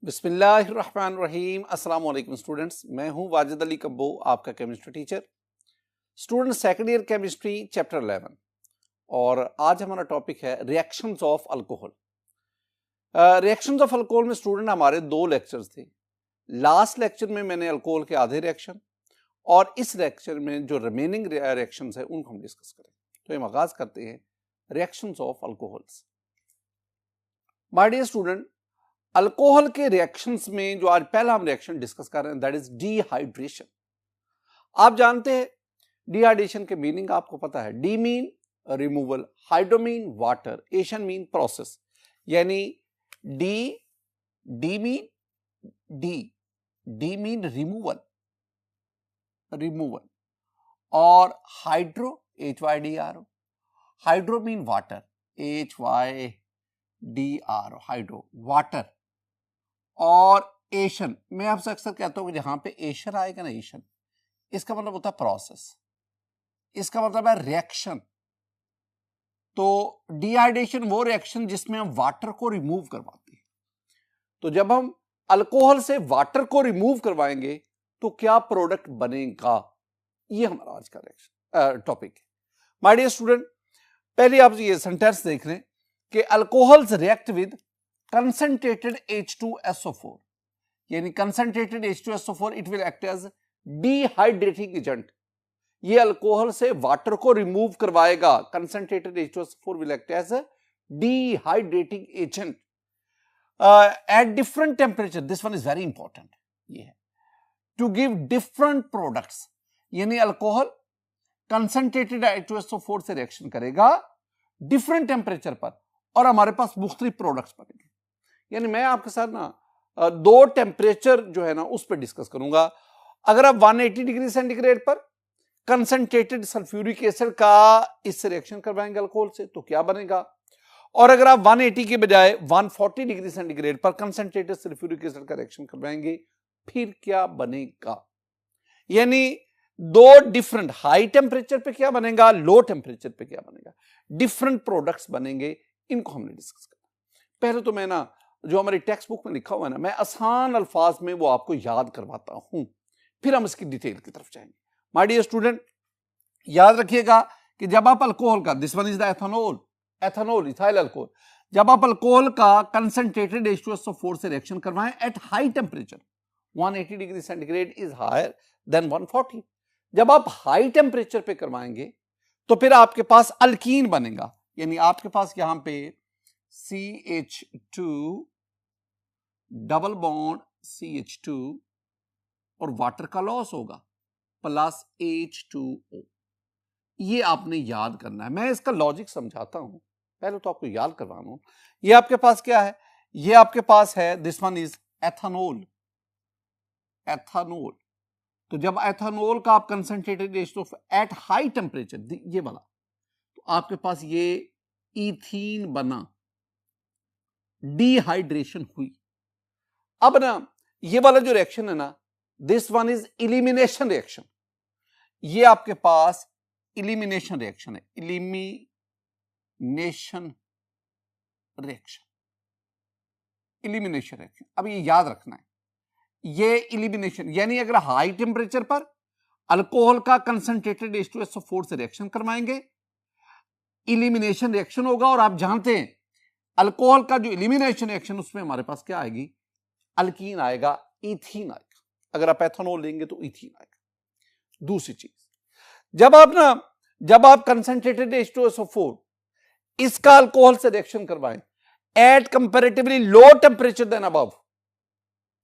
बिस्मिल्लाहिर्रहमानिर्रहीम। अस्सलाम वालेकुम स्टूडेंट्स, मैं हूं वाजिद अली कब्बो, आपका chemistry teacher. Student second year chemistry chapter 11 और आज हमारा टॉपिक है reactions of alcohol. Reactions of alcohol में स्टूडेंट हमारे दो लेक्चर्स थे। लास्ट लेक्चर में मैंने अल्कोहल के आधे रिएक्शन और इस लेक्चर में जो रिमेनिंग रिएक्शंस है उनको हम डिस्कस करें। तो हम आगाज करते हैं reactions of alcohols. My dear student, alcohol के रिएक्शंस में जो आज पहला हम रिएक्शन डिस्कस कर रहे हैं दैट इज डिहाइड्रेशन। आप जानते हैं डिहाइड्रेशन के मीनिंग आपको पता है। De mean removal, hydro mean water, ation mean process. यानी डी मीन रिमूवल और hydro HYDRO, hydro mean water HYDRO, hydro water. और एशन, मैं आपसे अक्सर कहता हूं कि जहां पे एशन आएगा ना, एशन इसका मतलब होता है प्रोसेस, इसका मतलब है रिएक्शन। तो डिहाइड्रेशन वो रिएक्शन जिसमें हम वाटर को रिमूव करवाते हैं। तो जब हम अल्कोहल से वाटर को रिमूव करवाएंगे तो क्या प्रोडक्ट बनेगा, ये हमारा आज का रिएक्शन टॉपिक है। माय डियर स्टूडेंट, पहले आप ये सेंटेंस देख रहे हैं कि alcohols react with concentrated H2SO4, यानी concentrated H2SO4 it will act as dehydrating agent। ये अल्कोहल से वाटर को रिमूव करवाएगा। concentrated H2SO4 will act as a dehydrating agent at different temperature। this one is very important, ये है to give different products। यानी alcohol concentrated H2SO4 से reaction करेगा different temperature पर और हमारे पास मुख्तलिफ प्रोडक्ट्स बनेंगे। यानी मैं आपके साथ ना दो टेम्परेचर जो है ना उस पर डिस्कस करूंगा। अगर आप 180 डिग्री सेंटीग्रेड पर कंसंट्रेटेड सल्फ्यूरिक एसिड का इससे रिएक्शन करवाएंगे अल्कोहल से तो क्या बनेगा, और अगर आप 180 के बजाय 140 डिग्री सेंटीग्रेड पर कंसंट्रेटेड सल्फ्यूरिक एसिड का रिएक्शन करवाएंगे फिर क्या बनेगा। यानी दो डिफरेंट हाई टेम्परेचर पे क्या बनेगा, लो टेम्परेचर पे क्या बनेगा, डिफरेंट प्रोडक्ट्स बनेंगे। इनको हमने डिस्कस करना। पहले तो मैं ना जो हमारी टेक्स्ट बुक में लिखा हुआ है ना, मैं आसान अल्फाज में वो आपको याद करवाता हूं, फिर हम इसकी डिटेल की तरफ जाएंगे। माय डियर स्टूडेंट, याद रखिएगा कि जब आप अल्कोहल का, this one is the ethanol ethyl alcohol, जब आप अल्कोहल का कंसंट्रेटेड H2SO4 से रिएक्शन करवाएं at high temperature 180 degree centigrade is higher than 140, जब आप हाई टेम्परेचर पे करवाएंगे तो फिर आपके पास अल्कीन बनेगा। यानी आपके पास यहां पे CH2 डबल बॉन्ड CH2 और वाटर का लॉस होगा प्लस H2O। ये आपने याद करना है। मैं इसका लॉजिक समझाता हूं, पहले तो आपको याद करवाना हूं। ये आपके पास क्या है, ये आपके पास है दिस वन इज एथेनॉल। तो जब एथेनॉल का आप कंसंट्रेटेड एट हाई टेम्परेचर, ये वाला, तो आपके पास ये इथीन बना, डिहाइड्रेशन हुई। अब ना ये वाला जो रिएक्शन है ना, this one is elimination reaction. ये आपके पास इलिमिनेशन रिएक्शन है, इलिमिनेशन रिएक्शन। अब ये याद रखना है, ये इलिमिनेशन यानी अगर हाई टेम्परेचर पर अल्कोहल का कंसंट्रेटेड H2SO4 से रिएक्शन करवाएंगे, इलिमिनेशन रिएक्शन होगा। और आप जानते हैं अल्कोहल का जो इलिमिनेशन रिएक्शन, उसमें हमारे पास क्या आएगी, अल्कीन आएगा, इथीन आएगा। अगर आप एथेनॉल लेंगे तो इथीन आएगा। दूसरी चीज, जब आप कंसंट्रेटेड H2SO4 इसका अल्कोहल से रिएक्शन करवाएं at comparatively low temperature than above,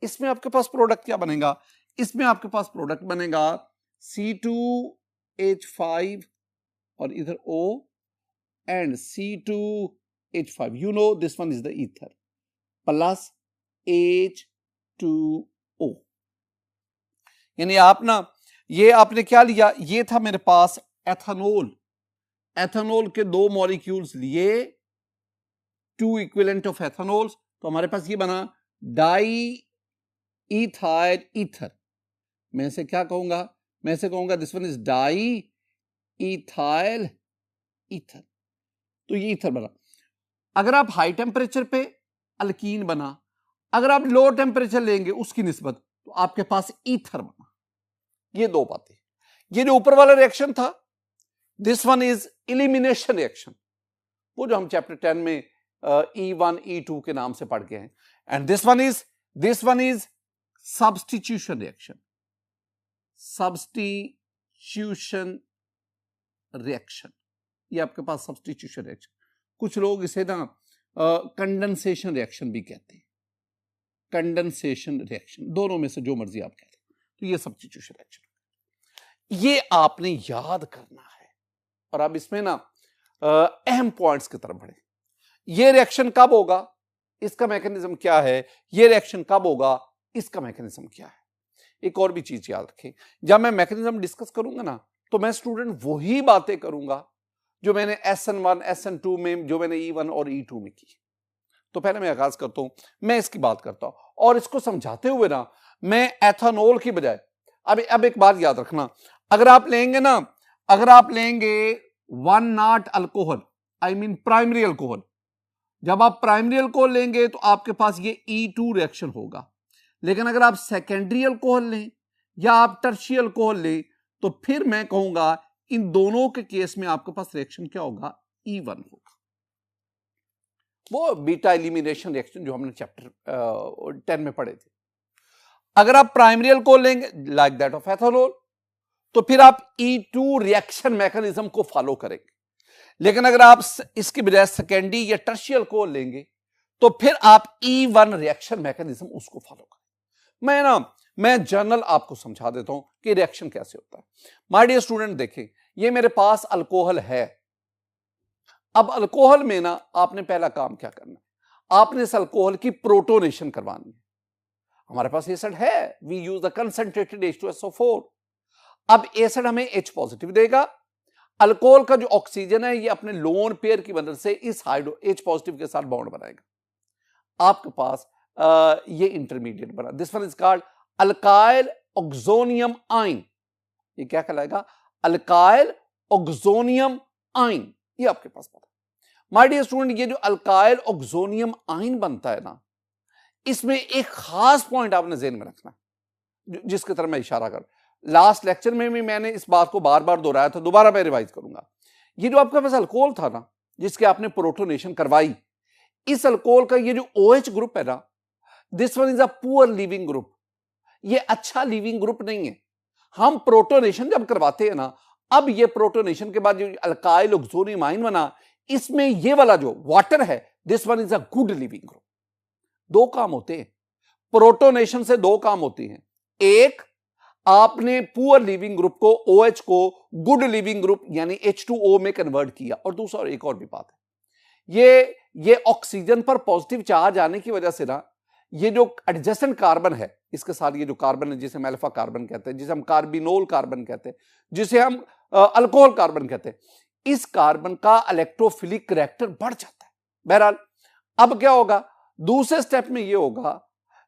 इसमें आपके पास प्रोडक्ट क्या बनेगा, इसमें आपके पास प्रोडक्ट बनेगा C2H5 और इधर O and C2H5, you know this one is the ether, plus H2O। यानी आप ना ये आपने क्या लिया, ये था मेरे पास एथेनॉल के दो मॉलिक्यूल्स लिए, टू इक्विवेलेंट ऑफ एथेनॉल्स, तो हमारे पास ये बना डाई इथाइल ईथर। मैं इसे क्या कहूंगा, मैं इसे कहूंगा this one is di ethyl ether. तो ये ईथर बना। अगर आप हाई टेम्परेचर पे अल्कीन बना, अगर आप लो टेम्परेचर लेंगे उसकी निस्बत तो आपके पास ईथर बना। ये दो बातें। ये जो ऊपर वाला रिएक्शन था, this one is elimination reaction, वो जो हम चैप्टर 10 में E1 E2 के नाम से पढ़ गए हैं। And this one is substitution reaction. Substitution reaction, ये आपके पास सब्स्टिट्यूशन रिएक्शन। कुछ लोग इसे ना कंडेंसेशन रिएक्शन भी कहते हैं। कंडेंसेशन रिएक्शन, दोनों में से जो मर्जी आप कहते हैं। तो ये सब्स्टिट्यूशन रिएक्शन, ये आपने याद करना है। और अब इसमें ना अहम पॉइंट्स की तरफ बढ़े। ये रिएक्शन कब होगा, इसका मैकेनिज्म क्या है, ये रिएक्शन कब होगा, इसका मैकेनिज्म क्या है। एक और भी चीज याद रखें, जब मैं मैकेनिज्म डिस्कस करूंगा ना, तो मैं स्टूडेंट वही बातें करूंगा जो मैंने SN1 SN2 में, जो मैंने E1 और E2 में की। तो पहले मैं आगाज करता हूं, मैं इसकी बात करता हूं, और इसको समझाते हुए ना मैं एथेनॉल की बजाय, अब एक बात याद रखना, अगर आप लेंगे 1 not alcohol, I mean primary alcohol, जब आप प्राइमरी अल्कोहल लेंगे तो आपके पास ये E2 रिएक्शन होगा। लेकिन अगर आप सेकेंडरी अल्कोहल लें या आप टर्शियरी अल्कोहल लें, तो फिर मैं कहूंगा इन दोनों के केस में आपके पास रिएक्शन क्या होगा, E1 होगा। वो बीटा एलिमिनेशन रिएक्शन जो हमने चैप्टर 10 में पढ़े थे। अगर आप प्राइमरी अल्कोहल लेंगे लाइक दैट ऑफ एथेनॉल, तो फिर आप E2 रिएक्शन मैकेनिज्म को फॉलो करेंगे। लेकिन अगर आप इसके बजाय सेकेंडरी या टर्शियरी अल्कोहल लेंगे, तो फिर आप E1 रिएक्शन मैकेनिज्म उसको फॉलो करें। मैं जर्नल आपको समझा देता हूं कि रिएक्शन कैसे होता है। माय डियर स्टूडेंट, देखें, ये मेरे पास अल्कोहल है। अब अल्कोहल में ना आपने पहला काम क्या करना है, आपने इस अल्कोहल की प्रोटोनेशन करवानी है। हमारे पास एसिड है, we use the concentrated H2SO4। अब एसिड हमें H पॉजिटिव देगा। अल्कोहल का जो ऑक्सीजन है ये अपने लोन पेयर की मदद से इस H पॉजिटिव के साथ बॉन्ड बनाएगा। आपके पास ये इंटरमीडिएट बना, this one is called alkyl oxonium ion. ये क्या कहलाएगा, अल्काइल ऑक्सोनियम आयन। ये आपके पास पता। माय डियर स्टूडेंट, ये जो अल्काइल ऑक्सोनियम आयन बनता है ना, इसमें एक खास पॉइंट आपने ज़हन में रखना, जिसकी तरफ मैं इशारा कर, लास्ट लेक्चर में भी मैंने इस बात को बार बार दोहराया था, दोबारा मैं रिवाइज करूंगा। ये जो आपके पास अल्कोहल था ना, जिसके आपने प्रोटोनेशन करवाई, इस अल्कोहल का ये जो OH ग्रुप है ना, this one is a poor leaving group. ये अच्छा लीविंग ग्रुप नहीं है। हम प्रोटोनेशन जब करवाते हैं ना, अब ये प्रोटोनेशन के बाद जो अल्काइल ऑक्सोनियम आयन बना, इसमें ये वाला जो वाटर है, this one is a good leaving group. दो काम होते हैं प्रोटोनेशन से, दो काम होते हैं। एक, आपने पुअर लिविंग ग्रुप को, OH को गुड लिविंग ग्रुप यानी H2O में कन्वर्ट किया। और दूसरा एक और भी बात है, ये ऑक्सीजन पर पॉजिटिव चार्ज आने की वजह से ना, ये जो एडजेसेंट कार्बन है, इसके साथ ये जो कार्बन है, जिसे हम अल्फा कार्बन कहते हैं, जिसे हम कार्बिनोल कार्बन कहते हैं, जिसे हम अल्कोहल कार्बन कहते हैं, इस कार्बन का इलेक्ट्रोफिलिक करैक्टर बढ़ जाता है। बहरहाल अब क्या होगा, दूसरे स्टेप में ये होगा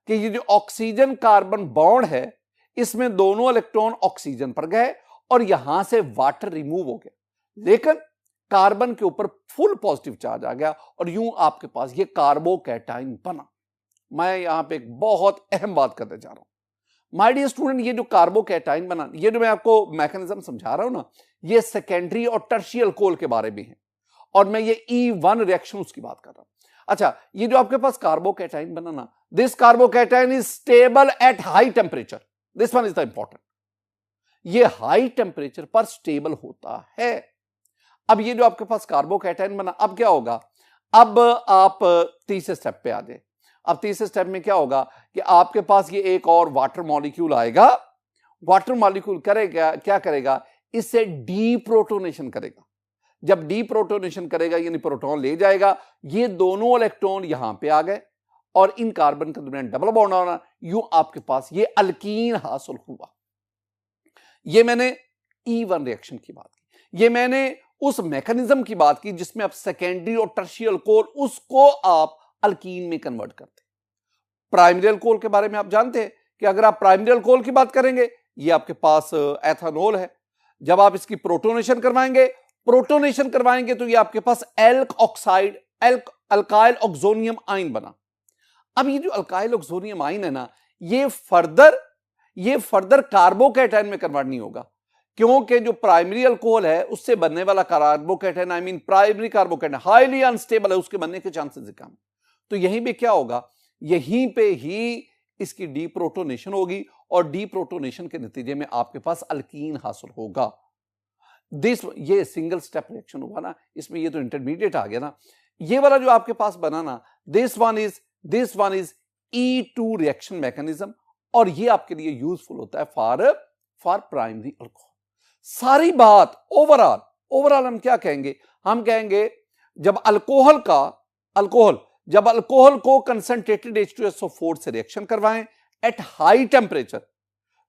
कि ये जो ऑक्सीजन कार्बन बॉन्ड है, इसमें दोनों इलेक्ट्रॉन ऑक्सीजन पर गए और यहां से वाटर रिमूव हो गया, लेकिन कार्बन के ऊपर फुल पॉजिटिव चार्ज आ गया और यूं आपके पास ये कार्बोकैटायन बना। मैं यहां पे एक बहुत अहम बात करने जा रहा हूं माय डियर स्टूडेंट। ये जो कार्बोकैटायन बना, ये जो मैं आपको मैकेनिज्म समझा रहा हूं ना, ये सेकेंडरी और टर्शियरी अल्कोहल के बारे में है, और मैं ये E1 रिएक्शन उसकी बात कर रहा हूं। अच्छा, ये जो आपके पास कार्बोकैटायन बना ना, this carbocation is stable at high temperature. This one is the important, ये हाई टेम्परेचर पर स्टेबल होता है। अब ये जो आपके पास कार्बोकैटायन बना, अब क्या होगा, अब आप तीसरे स्टेप पे आ जाए। अब तीसरे स्टेप में क्या होगा कि आपके पास ये एक और वाटर मॉलिक्यूल आएगा। वाटर मॉलिक्यूल करेगा क्या, करेगा, इससे डीप्रोटोनेशन करेगा। जब डीप्रोटोनेशन करेगा यानी प्रोटॉन ले जाएगा, ये दोनों इलेक्ट्रॉन यहां पे आ गए और इन कार्बन के दरमियान डबल बॉन्ड होना, यूं आपके पास ये अल्कीन हासिल हुआ। ये मैंने E1 रिएक्शन की बात की, ये मैंने उस मैकेनिज्म की बात की जिसमें आप सेकेंडरी और टर्शियरी अल्कोहल उसको आप अल्कीन में कन्वर्ट करते। प्राइमरी अल्कोहल के बारे में आप जानते हैं कि अगर आप प्राइमरी अल्कोहल की बात करेंगे, ये आपके पास एथेनॉल है। जब आप इसकी प्रोटोनेशन करवाएंगे तो ये आपके पास alkoxide, alkyl oxonium ion बना। अब ये जो अल्काइल ऑक्सोनियम आइन है ना, ये फर्दर कार्बोकैटायन में कन्वर्ट नहीं होगा, क्योंकि जो प्राइमरी अल्कोहल है उससे बनने वाला carbocation, I mean primary carbocation highly unstable है, उसके बनने के चांसेस कम। तो यहीं पे क्या होगा, यहीं पे ही इसकी डीप्रोटोनेशन होगी और डीप्रोटोनेशन के नतीजे में आपके पास अल्कीन हासिल होगा। ये सिंगल स्टेप रिएक्शन हुआ ना, इसमें ये तो इंटरमीडिएट आ गया ना। ये वाला जो आपके पास बना ना, this one is E2 reaction mechanism, और ये आपके लिए यूजफुल होता है फॉर प्राइमरी अल्कोहल। सारी बात ओवरऑल हम क्या कहेंगे, हम कहेंगे जब अल्कोहल को कंसंट्रेटेड H2SO4 से रिएक्शन करवाएं एट हाई टेम्परेचर,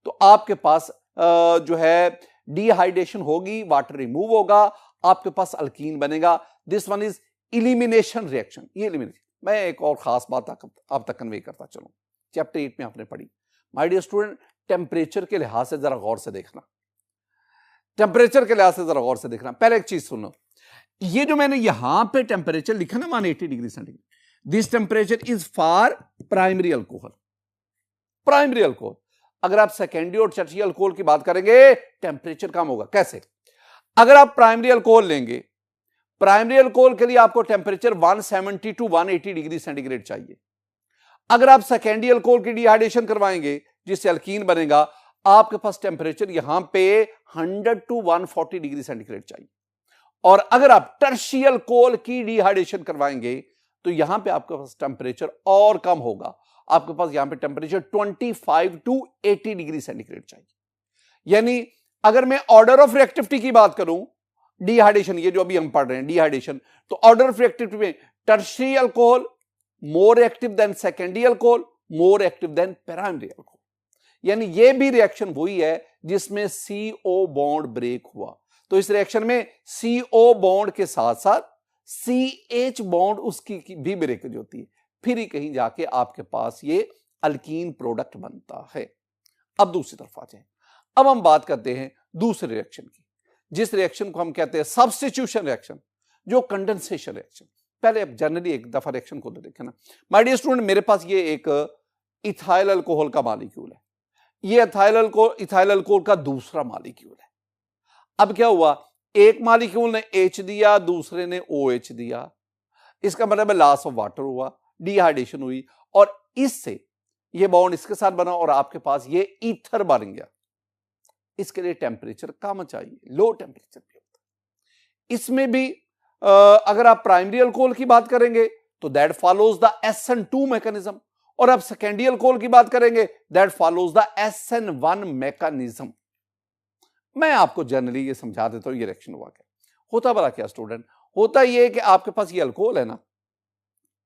तो आपके पास जो है डिहाइड्रेशन होगी, वाटर रिमूव होगा, आपके पास अल्कीन बनेगा। This one is elimination reaction. ये एलिमिनेशन, मैं एक और खास बात आप तक कन्वे करता चलूं, चैप्टर 8 में आपने पढ़ी। माय डियर स्टूडेंट, टेम्परेचर के लिहाज से जरा गौर से देखना, पहले एक चीज सुनो, ये जो मैंने यहां पे टेम्परेचर लिखा ना 180 degree centigrade, this temperature is for primary alcohol. अगर आप सेकेंडरी और टर्शियरी अल्कोहल की बात करेंगे, टेम्परेचर कम होगा। कैसे? अगर आप प्राइमरी अल्कोहल लेंगे, प्राइमरी अल्कोहल के लिए आपको टेम्परेचर 170 टू 180 डिग्री सेंटीग्रेड चाहिए। अगर आप सेकेंडरी अल्कोहल की डिहाइड्रेशन करवाएंगे जिससे अल्कीन बनेगा, आपके पास टेम्परेचर यहां पे 100 टू 140 डिग्री सेंटीग्रेड चाहिए। और अगर आप टर्शियरी अल्कोहल की डिहाइड्रेशन करवाएंगे तो यहां पे आपके पास टेम्परेचर और कम होगा, आपके पास यहां पे टेम्परेचर 25 टू 80 डिग्री सेंटीग्रेड चाहिए। यानी अगर मैं ऑर्डर ऑफ रिएक्टिविटी की बात करूं, डिहाइड्रेशन, ये जो अभी हम पढ़ रहे हैं डिहाइड्रेशन, तो ऑर्डर ऑफ रिएक्टिविटी में tertiary alcohol more active than secondary alcohol, more active than primary alcohol. यानी ये भी रिएक्शन वही है जिसमें CO बॉन्ड ब्रेक हुआ। तो इस रिएक्शन में CO बॉन्ड के साथ साथ CH बॉन्ड उसकी भी ब्रेकेज होती है, फिर ही कहीं जाके आपके पास ये अल्कीन प्रोडक्ट बनता है। अब दूसरी तरफ आ जाए, अब हम बात करते हैं दूसरे रिएक्शन की, जिस रिएक्शन को हम कहते हैं सब्स्टिट्यूशन रिएक्शन, जो कंडेंसेशन रिएक्शन। पहले अब जनरली एक दफा रिएक्शन को तो देखें ना। माय डियर स्टूडेंट, मेरे पास ये एक इथाइल अल्कोहल का मॉलिक्यूल है, ये इथाइल अल्कोहल का दूसरा मॉलिक्यूल है। अब क्या हुआ, एक मॉलिक्यूल ने H दिया, दूसरे ने OH दिया, इसका मतलब लॉस ऑफ वाटर हुआ, डिहाइड्रेशन हुई, और इससे ये बॉन्ड इसके साथ बना और आपके पास ये ईथर बन गया। इसके लिए टेम्परेचर कम चाहिए, लो टेम्परेचर भी होता है। इसमें भी अगर आप प्राइमरी अल्कोहल की बात करेंगे तो that follows the SN2 mechanism, और आप सेकेंडरी अल्कोहल की बात करेंगे that follows the SN1 mechanism. मैं आपको जनरली ये समझा देता हूं ये रिएक्शन हुआ क्या। होता बड़ा क्या स्टूडेंट, होता ये कि आपके पास ये अल्कोहल है ना,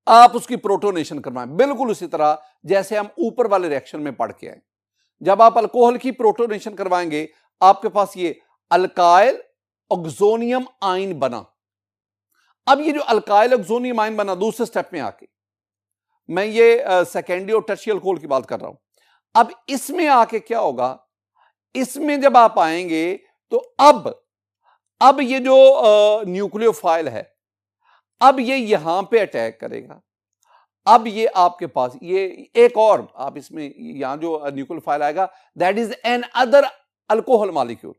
आप उसकी प्रोटोनेशन करवाएं, बिल्कुल उसी तरह जैसे हम ऊपर वाले रिएक्शन में पढ़ के आए। जब आप अल्कोहल की प्रोटोनेशन करवाएंगे, आपके पास ये अल्काइल ऑक्सोनियम आइन बना। अब ये जो अल्काइल ऑक्सोनियम आइन बना दूसरे स्टेप में आके, मैं ये सेकेंडरी और टर्शियरी अल्कोहल की बात कर रहा हूं। अब इसमें आके क्या होगा, इसमें जब आप आएंगे तो अब ये जो न्यूक्लियोफाइल है, अब ये यहां पे अटैक करेगा। अब ये आपके पास ये एक और, आप इसमें यहां जो न्यूक्लियोफाइल आएगा that is an other alcohol molecule.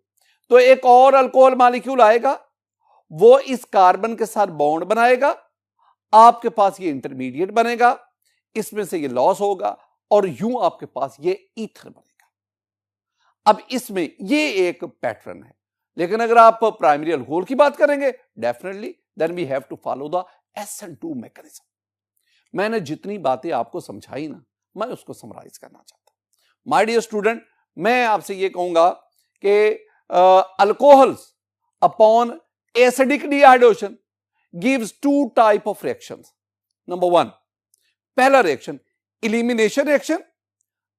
तो एक और अल्कोहल मॉलिक्यूल आएगा, वो इस कार्बन के साथ बॉन्ड बनाएगा, आपके पास ये इंटरमीडिएट बनेगा, इसमें से ये लॉस होगा और यूं आपके पास ये ईथर बनेगा। अब इसमें ये एक पैटर्न है, लेकिन अगर आप प्राइमरी अल्कोहल की बात करेंगे definitely then we have to follow the SN2 mechanism. मैंने जितनी बातें आपको समझाई ना, मैं उसको समराइज करना चाहता हूं। माय डियर स्टूडेंट, मैं आपसे ये कहूंगा कि alcohols upon acidic dehydration gives 2 type of reactions. Number 1, पहला reaction elimination reaction,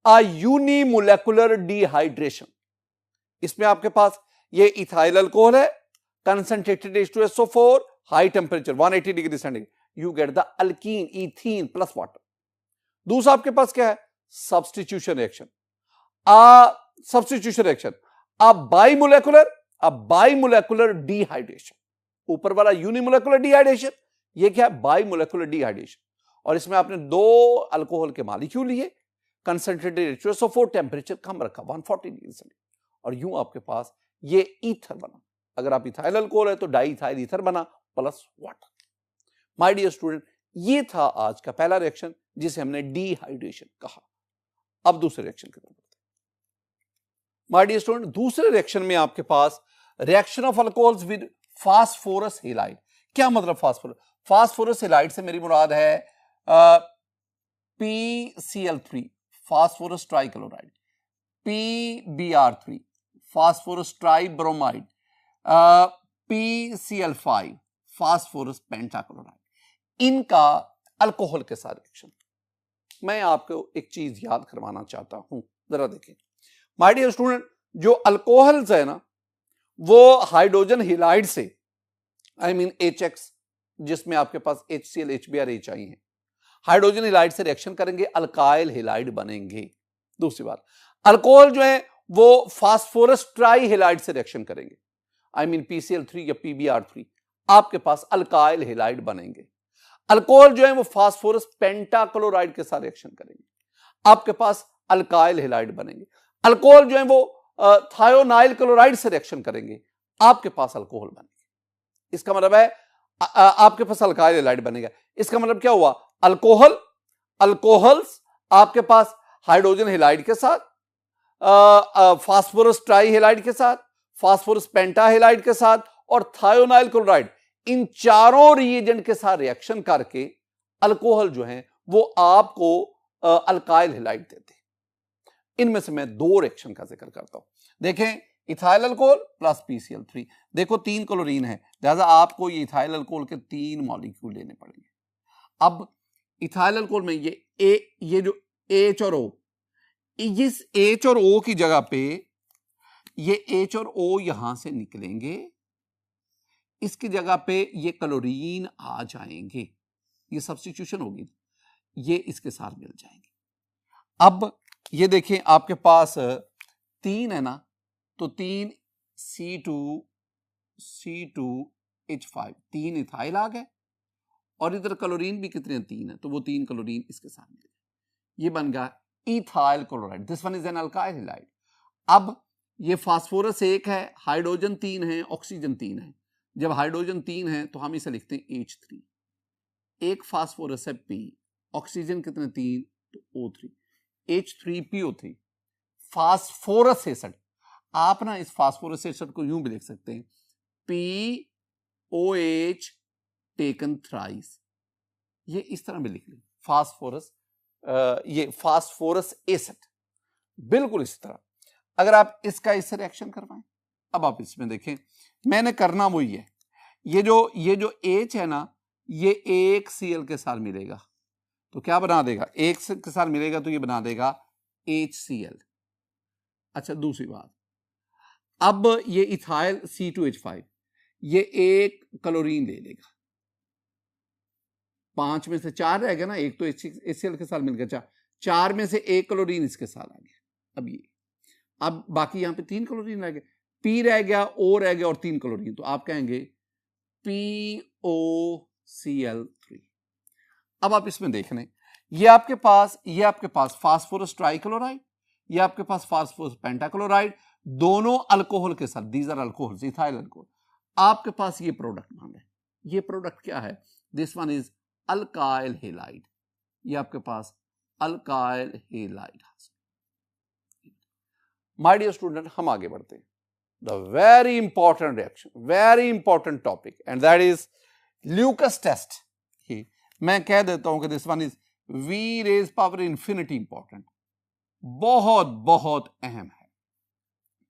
a unimolecular dehydration. इसमें आपके पास ये इथाइल अल्कोहल है, concentrated H2SO4, high temperature 180 degree centigrade, you get the alkene ethene plus water. दूसरा आपके पास क्या है, substitution reaction. Substitution reaction bimolecular dehydration. ऊपर वाला यूनिमोलेकुलर डिहाइड्रेशन, ये क्या है, बाइमोलेकुलर डिहाइड्रेशन। और इसमें आपने 2 अल्कोहल के मॉलिक्यूल लिए, कंसंट्रेटेड H2SO4, टेम्परेचर कम रखा 140 डिग्री सेंटीग्रेड, और यूं आपके पास ये ईथर बना। अगर आप इथाइल अल्कोहल है तो डाई इथाइल ईथर बना plus water. My dear student, ये था आज का पहला रिएक्शन जिसे हमने डिहाइड्रेशन कहा। अब दूसरे रिएक्शन की तरफ बढ़ते हैं। माय डियर स्टूडेंट, दूसरे रिएक्शन में आपके पास reaction of alcohols with phosphorus halide. क्या मतलब फास्फोरस? फास्फोरस हैलाइड से मेरी मुराद है PCl3 phosphorus trichloride, PBr3 phosphorus tribromide, PCl5 phosphorus pentachloride. इनका अल्कोहल के साथ रिएक्शन। मैं आपको एक चीज याद करवाना चाहता हूं, जरा देखें माय डियर स्टूडेंट। जो अल्कोहल्स है ना, वो हाइड्रोजन हैलाइड से, आई मीन HX, जिसमें आपके पास HCl HBr HI है, हाइड्रोजन हैलाइड से रिएक्शन करेंगे, अल्काइल हैलाइड बनेंगे। दूसरी बात, अल्कोहल जो है वो फास्फोरस ट्राई हैलाइड से रिएक्शन करेंगे, आई मीन PCl3 या PBr3, आपके पास अल्काइल हैलाइड बनेंगे। अल्कोहल जो है वो फास्फोरस पेंटाक्लोराइड के साथ रिएक्शन करेंगे, आपके पास अल्काइल हैलाइड बनेंगे। अल्कोहल जो है वो थायोनाइल क्लोराइड से रिएक्शन करेंगे, आपके पास अल्कोहल बनेंगे। इसका मतलब है आपके पास अल्काइल हैलाइड बनेगा। इसका मतलब क्या हुआ? अल्कोहल्स आपके पास हाइड्रोजन हैलाइड के साथ, फास्फोरस ट्राई हैलाइड के साथ, फास्फोरस पेंटा हैलाइड के साथ और थायोनाइल क्लोराइड, इन चारों रिएजेंट के साथ रिएक्शन करके अल्कोहल जो है वो आपको अल्काइल हैलाइड देते हैं। इनमें से मैं 2 रिएक्शन का जिक्र करता हूं। देखें, इथाइल अल्कोहल प्लस PCl3। देखो 3 क्लोरीन है, लिहाजा आपको ये इथाइल अल्कोहल के 3 मॉलिक्यूल लेने पड़ेंगे। अब इथाइल अल्कोहल में ये जो H और O, इस H और O की जगह पे ये H और O यहां से निकलेंगे, इसकी जगह पे ये क्लोरीन आ जाएंगे, ये सब्स्टिट्यूशन होगी, ये इसके साथ मिल जाएंगे। अब ये देखें आपके पास 3 है ना, तो 3 C2H5, 3 इथाइल आ गए, और इधर क्लोरीन भी कितने 3 है, तो वो 3 क्लोरीन इसके साथ मिल गए, ये बन गया ethyl chloride. This one is an alkyl halide. अब ये फास्फोरस 1 है, हाइड्रोजन 3 है, ऑक्सीजन 3 है। जब हाइड्रोजन 3 है तो हम इसे लिखते हैं H3, एक फास्फोरस है P, ऑक्सीजन कितने 3, तो O3, H3PO3 फास्फोरस एसिड। आप ना इस फास्फोरस एसिड को यूं भी लिख सकते हैं POH टेकन थ्राइस, ये इस तरह भी लिख लें फास्फोरस, ये फास्फोरस एसिड, बिल्कुल इसी तरह। अगर आप इसका इससे रिएक्शन करवाएं, अब आप इसमें देखें, मैंने करना वही है, ये जो H है ना, ये एक Cl के साथ मिलेगा तो क्या बना देगा, एक के साथ मिलेगा तो ये बना देगा HCl। अच्छा, दूसरी बात, अब ये इथाइल C2H5, ये एक क्लोरीन ले लेगा, 5 में से 4 रहेगा ना, एक तो HCl के साथ मिल गया, 4 में से एक क्लोरीन इसके साथ आ गया। अब ये, अब बाकी यहां पे 3 क्लोरीन रह गए, P रह गया, O रह गया और 3 क्लोरीन, तो आप कहेंगे POCl3। अब आप इसमें देख लें, ये आपके पास फास्फोरस ट्राइक्लोराइड, ये आपके पास फास्फोरस पेंटाक्लोराइड, दोनों अल्कोहल के साथ, these are alcohols, ethyl alcohol. आपके पास ये प्रोडक्ट मांगे, ये प्रोडक्ट क्या है, this one is alkyl halide, ये आपके पास alkyl halide. My dear student, हम आगे बढ़ते हैं। The very important reaction, very important topic, and that is Lucas test. मैं कह देता हूं कि this one is we raise power infinity important, बहुत बहुत अहम है।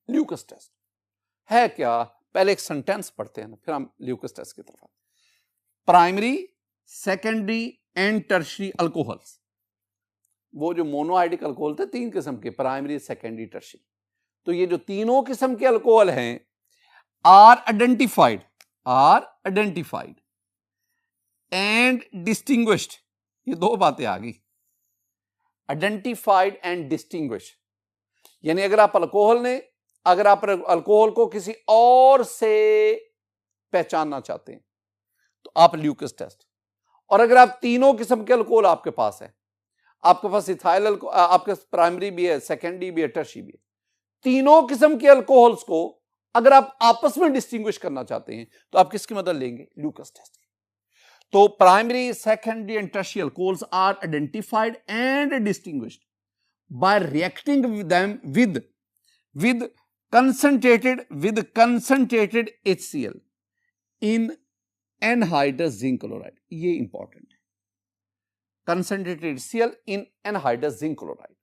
ल्यूकस टेस्ट है क्या? पहले एक सेंटेंस पढ़ते हैं ना, फिर हम ल्यूकस टेस्ट की तरफ आते हैं। Primary, secondary and tertiary alcohols, वो जो मोनोआइडिक अल्कोहल थे 3 किस्म के, प्राइमरी, सेकेंडरी, टर्शरी, तो ये जो तीनों किस्म के अल्कोहल हैं आर आइडेंटिफाइड एंड डिस्टिंग्विश्ड। ये 2 बातें आ गई, आइडेंटिफाइड एंड डिस्टिंग्विश्ड, यानी अगर आप अल्कोहल को किसी और से पहचानना चाहते हैं तो आप ल्यूकस टेस्ट, और अगर आप तीनों किस्म के अल्कोहल आपके पास है, आपके पास इथाइल अल्कोहल, आपके प्राइमरी भी है, सेकेंडरी भी है, टर्शियरी भी है, तीनों किस्म के अल्कोहल्स को अगर आप आपस में डिस्टिंग्विश करना चाहते हैं तो आप किसकी मदद लेंगे? Lucas test. तो primary, secondary and tertiary alcohols are identified and distinguished by reacting with them with concentrated HCl in anhydrous zinc chloride। ये इंपॉर्टेंट है, concentrated HCl in anhydrous zinc chloride।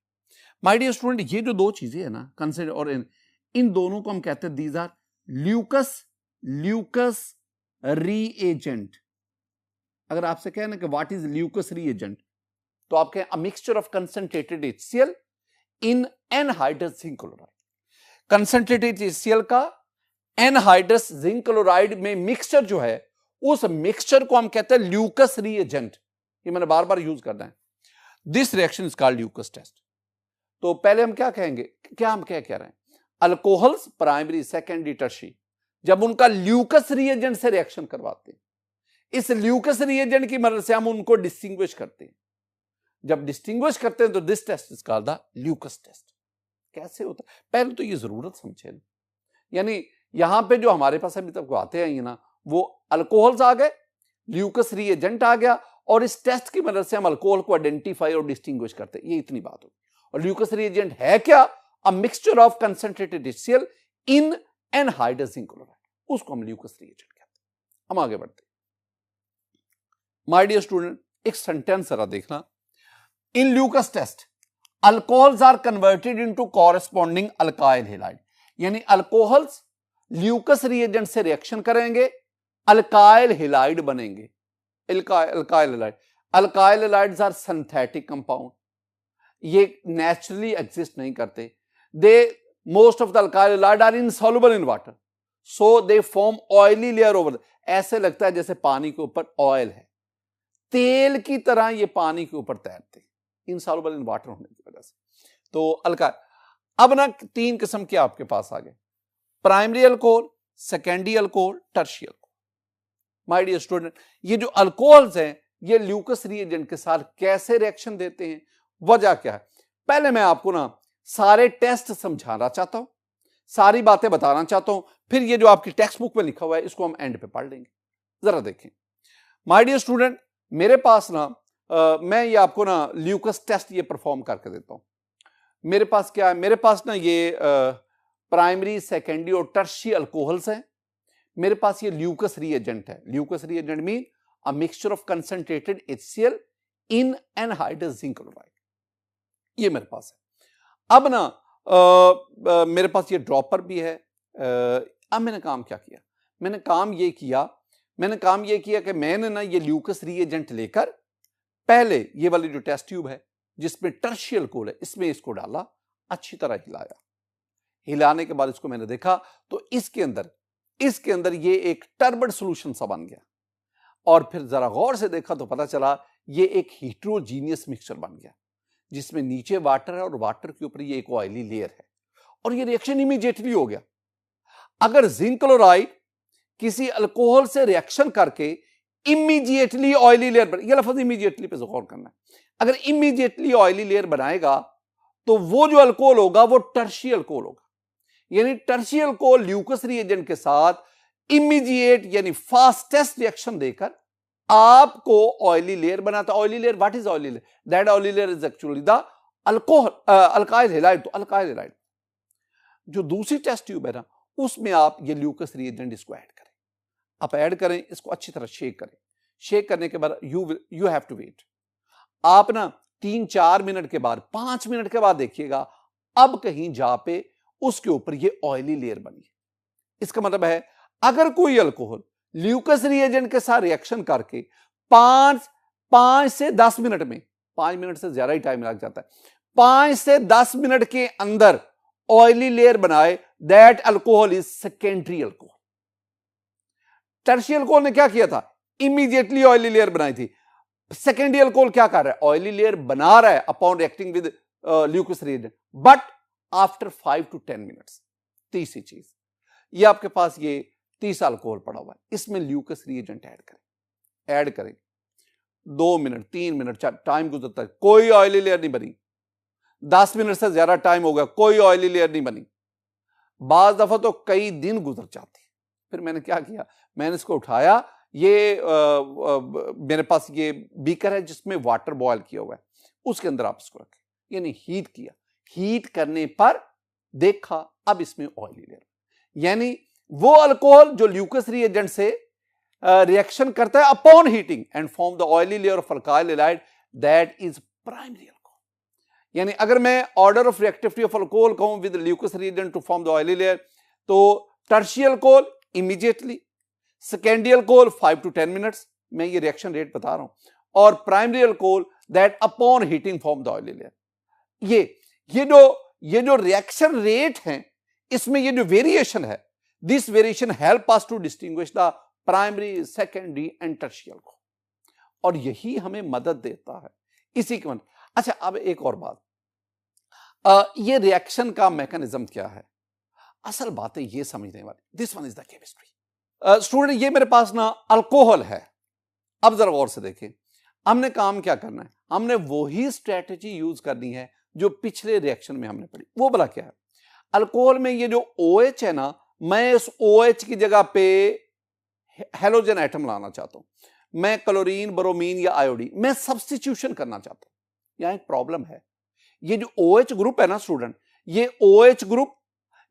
My dear student, ये जो दो चीजें है ना, concentrate और इन दोनों को हम कहते हैं दीज आर ल्यूकस रीएजेंट। अगर आपसे कहें ना कि व्हाट इज ल्यूकस रीएजेंट, तो आप कहें a mixture of concentrated HCl in anhydrous zinc chloride. Concentrated HCl का एनहाइड्रस जिंक क्लोराइड में मिक्सचर जो है, उस मिक्सचर को हम कहते हैं ल्यूकस रीएजेंट। ये मैंने बार बार यूज करना है। This reaction is called Lucas test. तो पहले हम क्या कहेंगे, क्या हम क्या कह रहे हैं? अल्कोहल्स प्राइमरी, सेकेंडरी, टर्शियरी, जब उनका ल्यूकस रीएजेंट से रिएक्शन करवाते हैं, इस ल्यूकस रीएजेंट की मदद से हम उनको डिस्टिंग्विश करते हैं। जब डिस्टिंग्विश करते हैं तो this test is called the Lucas test. कैसे होता है? पहले तो ये जरूरत समझे, यानी यहां पे जो हमारे पास अभी तक आते हैं ना, वो अल्कोहल्स आ गए, ल्यूकस रीएजेंट आ गया, और इस टेस्ट की मदद से हम अल्कोहल को आइडेंटिफाई और डिस्टिंग्विश करते हैं। ये इतनी बात होगी। और ल्यूकस रीएजेंट है क्या? A mixture of concentrated HCl in anhydrous zinc chloride, उसको हम ल्यूकस रीएजेंट कहते हैं। हम आगे बढ़ते हैं। माय डियर स्टूडेंट, एक सेंटेंस जरा देखना। In Lucas test alcohols are converted into corresponding alkyl halide, यानी अल्कोहल्स ल्यूकस रिएजेंट से रिएक्शन करेंगे, अल्काइल हैलाइड बनेंगे। Alkyl halide, alkyl halides are synthetic compound, ये नेचुरली एग्जिस्ट नहीं करते। They most of the alkyl halide are insoluble in water, so they form oily layer over. ऐसे लगता है जैसे पानी के ऊपर ऑयल है, तेल की तरह ये पानी के ऊपर तैरते, इनसॉल्युबल इन वाटर होने की वजह से। तो अल्काइल, अब ना तीन किस्म के आपके पास आ गए, primary alcohol, secondary alcohol, tertiary alcohol. My dear student, ये जो अल्कोहल्स हैं, ये ल्यूकस रिएजेंट के साथ कैसे रिएक्शन देते हैं, वजह क्या है? पहले मैं आपको ना सारे टेस्ट समझाना चाहता हूं, सारी बातें बताना चाहता हूं, फिर ये जो आपकी टेक्स्ट बुक में लिखा हुआ है इसको हम एंड पे पढ़ लेंगे। जरा देखें माय डियर स्टूडेंट, मेरे पास ना मैं ये आपको ना ल्यूकस टेस्ट ये परफॉर्म करके देता हूं। मेरे पास क्या है? मेरे पास ना ये प्राइमरी, सेकेंडरी और टर्शियरी अल्कोहल्स हैं। मेरे पास ये ल्यूकस रिएजेंट है। Lucas reagent mean a mixture of concentrated HCl in anhydrous zinc chloride, ये मेरे पास है। अब ना मेरे पास ये ड्रॉपर भी है। अब मैंने काम क्या किया? मैंने काम ये किया कि मैंने ना ये ल्यूकस रिएजेंट लेकर पहले ये वाली जो टेस्ट ट्यूब है जिसमें टर्शियरी अल्कोहल है, इसमें इसको डाला, अच्छी तरह हिलाया। हिलाने के बाद इसको मैंने देखा तो इसके अंदर ये एक टर्बड सॉल्यूशन सा बन गया, और फिर जरा गौर से देखा तो पता चला ये एक हीट्रोजीनियस मिक्सचर बन गया, जिसमें नीचे वाटर है और वाटर के ऊपर ये एक ऑयली लेयर है, और ये रिएक्शन इमीडिएटली हो गया। अगर जिंक क्लोराइड किसी अल्कोहल से रिएक्शन करके इमीडिएटली ऑयली लेयर बना, ये लफ्ज इमीडिएटली पे गौर करना है, अगर इमीडिएटली ऑयली लेयर बनाएगा तो वो जो अल्कोहल होगा वो टर्शियरी अल्कोहल होगा। यानी टर्शियरी अल्कोहल ल्यूकस रिएजेंट के साथ इमीडिएट यानी फास्टेस्ट रिएक्शन देकर आपको ऑयली लेयर बनाता है। Oily layer, what is oily layer? That oily layer is actually the alcohol alkyl halide. तो अल्काइल हैलाइड जो दूसरी टेस्ट ट्यूब है ना, उसमें आप ये ल्यूकस रिएजेंट इसको ऐड करें। आप ऐड करें, इसको अच्छी तरह शेक करें। शेक करने के बाद यू हैव टू वेट। आप ना 3-4 मिनट के बाद, 5 मिनट के बाद देखिएगा, अब कहीं जा पे उसके ऊपर ये ऑयली लेयर बनी। इसका मतलब है अगर कोई अल्कोहल ल्यूकस रिएजेंट के साथ रिएक्शन करके 5 से 10 मिनट में, 5 मिनट से ज्यादा ही टाइम लग जाता है, 5 से 10 मिनट के अंदर ऑयली लेयर बनाए, that alcohol is secondary alcohol. Tertiary alcohol ने क्या किया था? इमीडिएटली ऑयली लेयर बनाई थी। सेकेंडरी अल्कोहल क्या कर रहा है? ऑयली लेयर बना रहा है upon reacting with Lucas reagent, but after 5 to 10 minutes. तीसरी चीज, ये आपके पास ये तीसरा अल्कोहल पड़ा हुआ है, इसमें ल्यूकस रिएजेंट ऐड करें। 2 मिनट 3 मिनट टाइम गुजरता है, कोई ऑयली लेयर नहीं बनी। 10 मिनट से ज्यादा टाइम हो गया, कोई ऑयली लेयर नहीं बनी। बाज दफा तो कई दिन गुजर जाते। फिर मैंने क्या किया, मैंने इसको उठाया, ये मेरे पास ये बीकर है जिसमें वाटर बॉयल किया हुआ है, उसके अंदर आप इसको रखें, यानी हीट किया। हीट करने पर देखा अब इसमें ऑयली लेयर, यानी वो अल्कोहल जो ल्यूकस रिएजेंट से रिएक्शन करता है upon heating and form the oily layer of alkyl halide, that is primary alcohol. यानी अगर मैं order of reactivity of alcohol कहूं with Lucas reagent to form the oily layer, तो tertiary alcohol immediately, secondary alcohol 5 to 10 minutes, मैं ये reaction rate बता रहा हूं, और primary alcohol that upon heating form the oily layer. ये जो रिएक्शन रेट है, इसमें ये जो वेरिएशन है, this variation help us to distinguish the primary, secondary and tertial को, और यही हमें मदद देता है इसी के मन। अच्छा, अब एक और बात, ये रिएक्शन का मैकेनिज्म क्या है, असल बात है ये समझने वाली। This one is the chemistry. Student, ये मेरे पास ना अल्कोहल है। अब जरा गौर से देखें, हमने काम क्या करना है, हमने वही स्ट्रेटेजी यूज करनी है जो पिछले रिएक्शन में हमने पढ़ी। वो भला क्या है, अल्कोहल में ये जो OH है ना, मैं इस OH की जगह पे हेलोजन एटम लाना चाहता हूं, मैं क्लोरीन, ब्रोमीन या आयोडीन, मैं सब्स्टिट्यूशन करना चाहता हूं। यहां एक प्रॉब्लम है, ये जो OH ग्रुप है ना स्टूडेंट, ये OH ग्रुप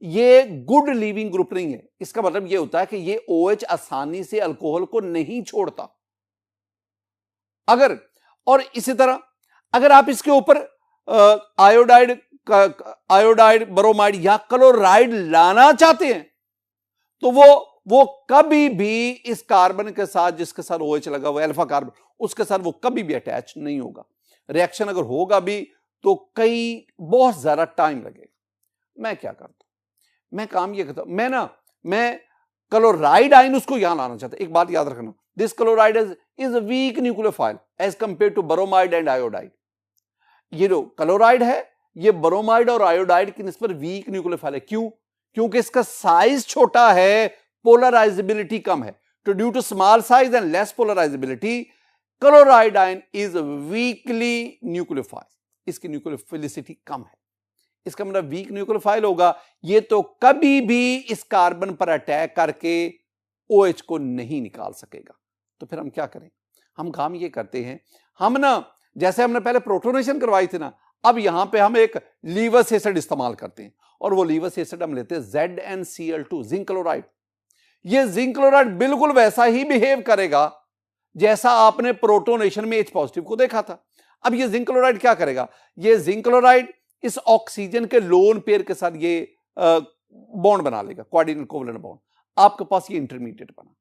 ये गुड लीविंग ग्रुप नहीं है। इसका मतलब ये होता है कि ये OH आसानी से अल्कोहल को नहीं छोड़ता। अगर, और इसी तरह अगर आप इसके ऊपर आयोडाइड, ब्रोमाइड या क्लोराइड लाना चाहते हैं, तो वो कभी भी इस कार्बन के साथ, जिसके साथ OH लगा हुआ है, अल्फा कार्बन, उसके साथ वो कभी भी अटैच नहीं होगा। रिएक्शन अगर होगा भी तो बहुत ज्यादा टाइम लगेगा। मैं क्या करता हूं, मैं काम ये करता हूं, मैं क्लोराइड आयन उसको यहां लाना चाहता हूं। एक बात याद रखना, this chloride is a weak nucleophile as compare to bromide and iodide. ये जो क्लोराइड है, ये ब्रोमाइड और आयोडाइड की निस्बत वीक न्यूक्लियोफाइल है। क्यों? क्योंकि इसका साइज छोटा है, पोलराइजेबिलिटी कम है। तो due to small size and less polarisability, chloride ion is weakly nucleophile, इसकी न्यूक्लियोफिलिसिटी कम है। इसका मतलब वीक न्यूक्लियोफाइल होगा, ये तो कभी भी इस कार्बन पर अटैक करके OH को नहीं निकाल सकेगा। तो फिर हम क्या करें, हम काम ये करते हैं, हम ना जैसे हमने पहले प्रोटोनेशन करवाई थी ना, अब यहां पे हम एक लीवस एसिड इस्तेमाल करते हैं, और वो लीवस एसिड हम लेते हैं ZnCl2, जिंक क्लोराइड। ये जिंक क्लोराइड बिल्कुल वैसा ही बिहेव करेगा जैसा आपने प्रोटोनेशन में H पॉजिटिव को देखा था। अब ये जिंक क्लोराइड क्या करेगा, ये जिंक क्लोराइड इस ऑक्सीजन के लोन पेयर के साथ ये बॉन्ड बना लेगा, कोऑर्डिनेट कोवलेंट बॉन्ड। आपके पास ये इंटरमीडिएट बना।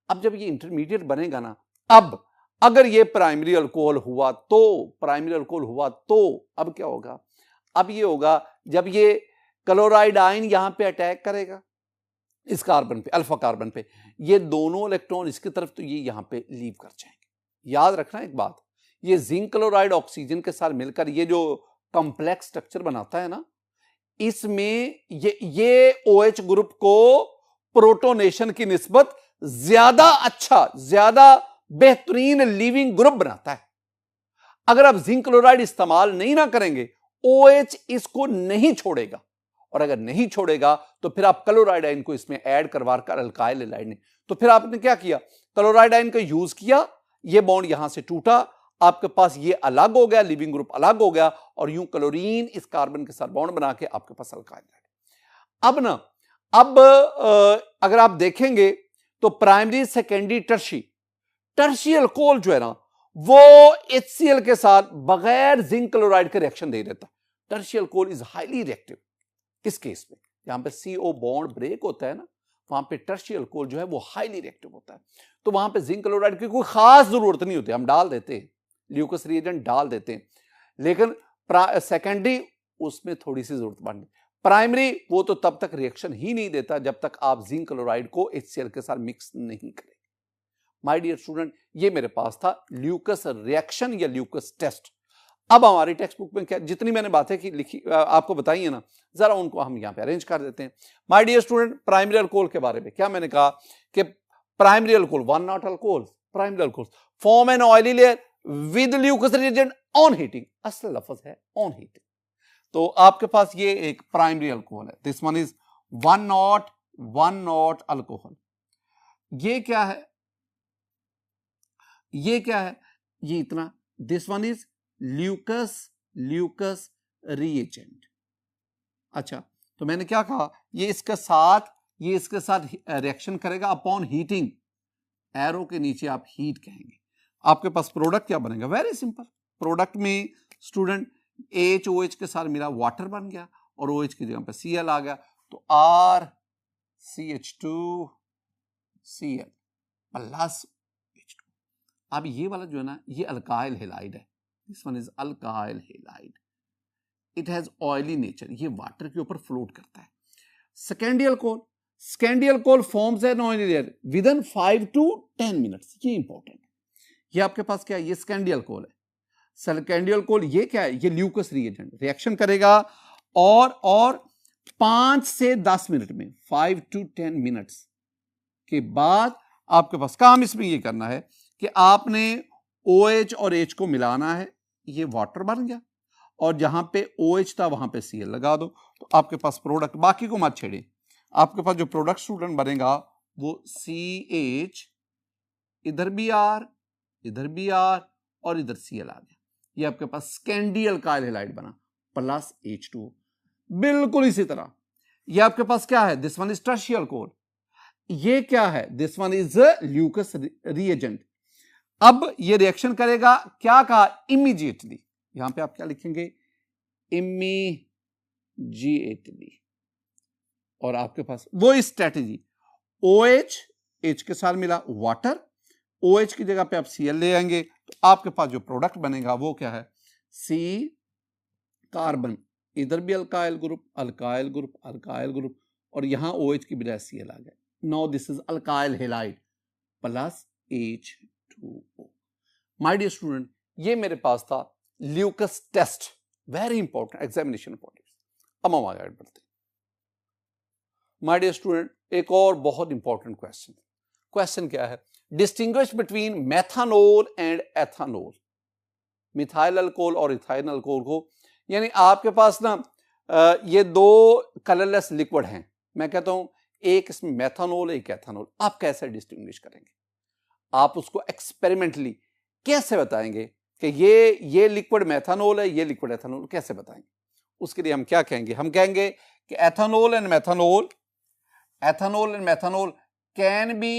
अब जब ये इंटरमीडिएट बनेगा ना, अब अगर ये प्राइमरी अल्कोहल हुआ तो अब क्या होगा, अब ये होगा जब ये क्लोराइड आयन यहां पे अटैक करेगा इस कार्बन पे, अल्फा कार्बन पे, ये दोनों इलेक्ट्रॉन इसकी तरफ, तो ये यहां पे लीव कर जाएंगे। याद रखना एक बात, ये जिंक क्लोराइड ऑक्सीजन के साथ मिलकर ये जो कॉम्प्लेक्स स्ट्रक्चर बनाता है ना, इसमें ये OH ग्रुप को प्रोटोनेशन की निस्बत ज्यादा अच्छा, ज्यादा बेहतरीन लिविंग ग्रुप बनाता है। अगर आप जिंक क्लोराइड इस्तेमाल नहीं ना करेंगे, OH इसको नहीं छोड़ेगा, और अगर नहीं छोड़ेगा तो फिर आप क्लोराइड आयन को इसमें ऐड करवा कर अल्काइल हैलाइड ने, तो फिर आपने क्या किया, क्लोराइड आयन का यूज किया, ये बॉन्ड यहां से टूटा, आपके पास ये अलग हो गया, लिविंग ग्रुप अलग हो गया, और यूं क्लोरीन इस कार्बन के साथ बॉन्ड बना के आपके पास अल्काइल हैलाइड। अब अगर आप देखेंगे तो प्राइमरी, सेकेंडरी, टर्शी अल्कोहल जो है ना, वो HCl के साथ बगैर जिंक क्लोराइड के रिएक्शन दे देता है। Tertiary alcohol is highly reactive. इस केस में यहां पे CO बॉन्ड ब्रेक होता है ना, वहां पे टर्शी अल्कोहल जो है वो हाईली रिएक्टिव होता है। तो वहां पे जिंक क्लोराइड की कोई खास जरूरत नहीं होती, हम डाल देते हैं, ल्यूकस रिएजेंट डाल देते हैं, लेकिन सेकेंडरी उसमें थोड़ी सी जरूरत पड़ती। प्राइमरी वो तो तब तक रिएक्शन ही नहीं देता जब तक आप जिंक क्लोराइड को HCl के साथ मिक्स नहीं करें। माय डियर स्टूडेंट, ये मेरे पास था ल्यूकस रिएक्शन या ल्यूकस टेस्ट। अब हमारी टेक्स्ट बुक में क्या, जितनी मैंने बातें की लिखी आपको बताई है ना, जरा उनको हम यहां पे अरेंज कर देते हैं। My dear student, primary alcohol के बारे में क्या मैंने कहा कि primary alcohol, one not alcohol, primary alcohol form an oily layer with Lucas reagent on heating, असल लफ्ज है ऑन हीटिंग। तो आपके पास ये एक प्राइमरी अल्कोहल है, this one is 1 not alcohol. ये क्या है, ये क्या है, ये इतना, this one is Lucas reagent. अच्छा, तो मैंने क्या कहा, ये इसके साथ रिएक्शन करेगा अपॉन हीटिंग, एरो के नीचे आप हीट कहेंगे। आपके पास प्रोडक्ट क्या बनेगा, वेरी सिंपल। प्रोडक्ट में स्टूडेंट OH के साथ मिला वाटर बन गया और OH की जगह पे Cl आ गया, तो RCH2Cl प्लस H2। अब ये वाला जो है ना, ये अल्काइल हैलाइड है, this one is alkyl halide, it has oily nature, ये वाटर के ऊपर फ्लोट करता है। Secondary alcohol forms an oily layer with in 5 to 10 minutes, ये इंपॉर्टेंट है। ये आपके पास क्या है, ये सेकेंडरी अल्कोहल है। सेकेंडरी अल्कोहल ये क्या है, ये ल्यूकस रिएजेंट, रिएक्शन करेगा और 5 से 10 मिनट में, 5 to 10 मिनट्स के बाद आपके पास काम इसमें ये करना है कि आपने OH और H को मिलाना है, ये वाटर बन गया और जहां पे OH था वहां पे Cl लगा दो, तो आपके पास प्रोडक्ट, बाकी को मत छेड़े, आपके पास जो प्रोडक्ट स्टूडेंट बनेगा वो CH, इधर भी R, इधर भी R और इधर Cl आ गया, ये आपके पास सेकेंडरी अल्काइल हैलाइड बना प्लस H2। बिल्कुल इसी तरह ये आपके पास क्या है, this one is tertiary alcohol, ये क्या है, this one is Lucas reagent. अब ये रिएक्शन करेगा, क्या कहा, इमीडिएटली, यहां पे आप क्या लिखेंगे, इमीडिएटली, और आपके पास वो स्ट्रेटेजी, OH H के साथ मिला वाटर, OH की जगह पे आप Cl ले आएंगे, तो आपके पास जो प्रोडक्ट बनेगा वो क्या है, C कार्बन, इधर भी alkyl group, alkyl group, alkyl group, और यहां OH की बजाय Cl आ गया। Now this is alkyl halide plus H2O। My dear student, ये मेरे पास था Lucas test, very important examination point. अब हम आगे बढ़ते हैं। माय डियर स्टूडेंट, एक और बहुत इंपॉर्टेंट क्वेश्चन क्या है, distinguish between methanol and ethanol, methyl alcohol और इथाइल अल्कोहल को, यानी आपके पास ना ये दो कलरलेस लिक्विड हैं, मैं कहता हूं एक इसमें मेथानोल एक एथानोल, आप कैसे डिस्टिंग्विश करेंगे, आप उसको एक्सपेरिमेंटली कैसे बताएंगे कि ये लिक्विड मेथानोल है, ये लिक्विड एथानोल, कैसे बताएंगे। उसके लिए हम क्या कहेंगे, हम कहेंगे कि ethanol and methanol can be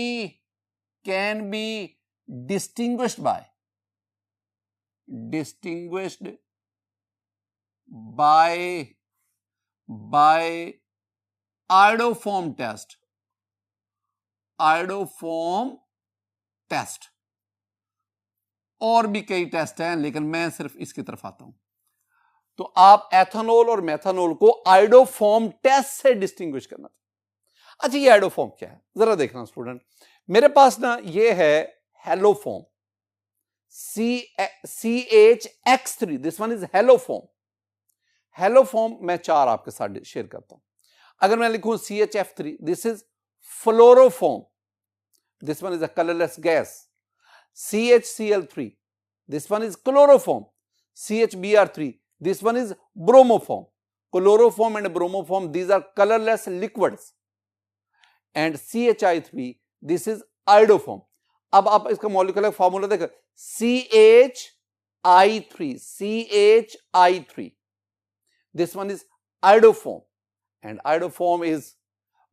distinguished by iodoform test, और भी कई टेस्ट हैं लेकिन मैं सिर्फ इसकी तरफ आता हूं। तो आप एथानोल और मेथानोल को आयोडोफॉर्म टेस्ट से डिस्टिंग्विश करना। अच्छा, ये आयोडोफॉर्म क्या है जरा देखना स्टूडेंट, मेरे पास ना ये है haloform CH3, this one is haloform. Haloform मैं 4 आपके साथ शेयर करता हूं। अगर मैं लिखूं CHF3, this is fluoroform, this one is a colourless gas. CHCl3, this one is chloroform. CHBr3, this one is bromoform. Chloroform and bromoform, these are colorless liquids. And CHI3, this is iodoform. अब आप इसका molecular formula देखो, CHI3, this one is iodoform, and iodoform is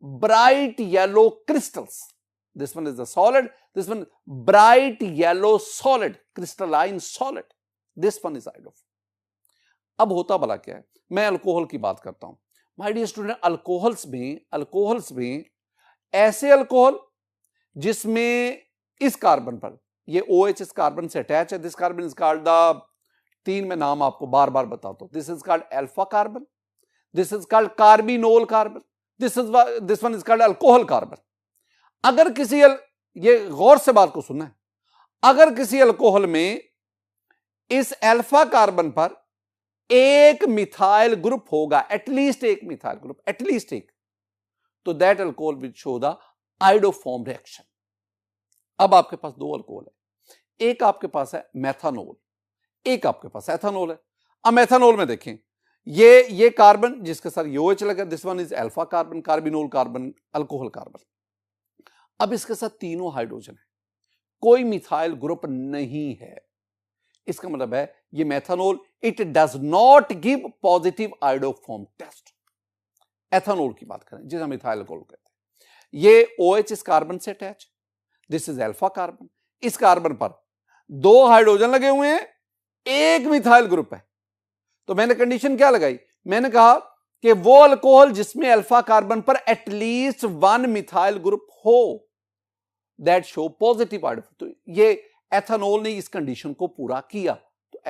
bright yellow crystals. This one is the solid, this one bright yellow solid, crystalline solid, this one is iodoform. अब होता भला क्या है, मैं अल्कोहल की बात करता हूं। माय डियर स्टूडेंट, अल्कोहल्स में ऐसे अल्कोहल जिसमें इस कार्बन पर ये OH इस कार्बन से अटैच है, this carbon is called the, 3 में नाम आपको बार बार बताता हूं, this is called alpha carbon, this is called carbinol carbon, this one is called alcohol carbon. अगर किसी ये गौर से बात को सुनना है, अगर किसी अल्कोहल में इस अल्फा कार्बन पर एक मिथाइल ग्रुप होगा, एटलीस्ट एक मिथाइल ग्रुप, एटलीस्ट एक, तो that alcohol will show the iodoform reaction. अब आपके पास 2 अल्कोहल है, एक आपके पास है मेथानोल, एक आपके पास एथानोल है। अब मेथानोल में देखें, ये कार्बन जिसके साथ ये OH लगा, this one is alpha carbon, carbinol carbon, alcohol carbon. अब इसके साथ तीनों हाइड्रोजन है, कोई मिथाइल ग्रुप नहीं है। इसका मतलब है ये methanol it does not give positive iodoform test. Ethanol की बात करें जिसे हम मिथाइल अल्कोहल कहते हैं, ये OH इस कार्बन से attach, this is alpha carbon, इस कार्बन पर 2 हाइड्रोजन लगे हुए हैं, एक मिथाइल ग्रुप है। तो मैंने कंडीशन क्या लगाई, मैंने कहा कि वो अल्कोहल जिसमें अल्फा कार्बन पर एटलीस्ट 1 मिथाइल ग्रुप हो दैट शो पॉजिटिव आयोडोफॉर्म। तो ये एथानोल ने इस कंडीशन को पूरा किया, तो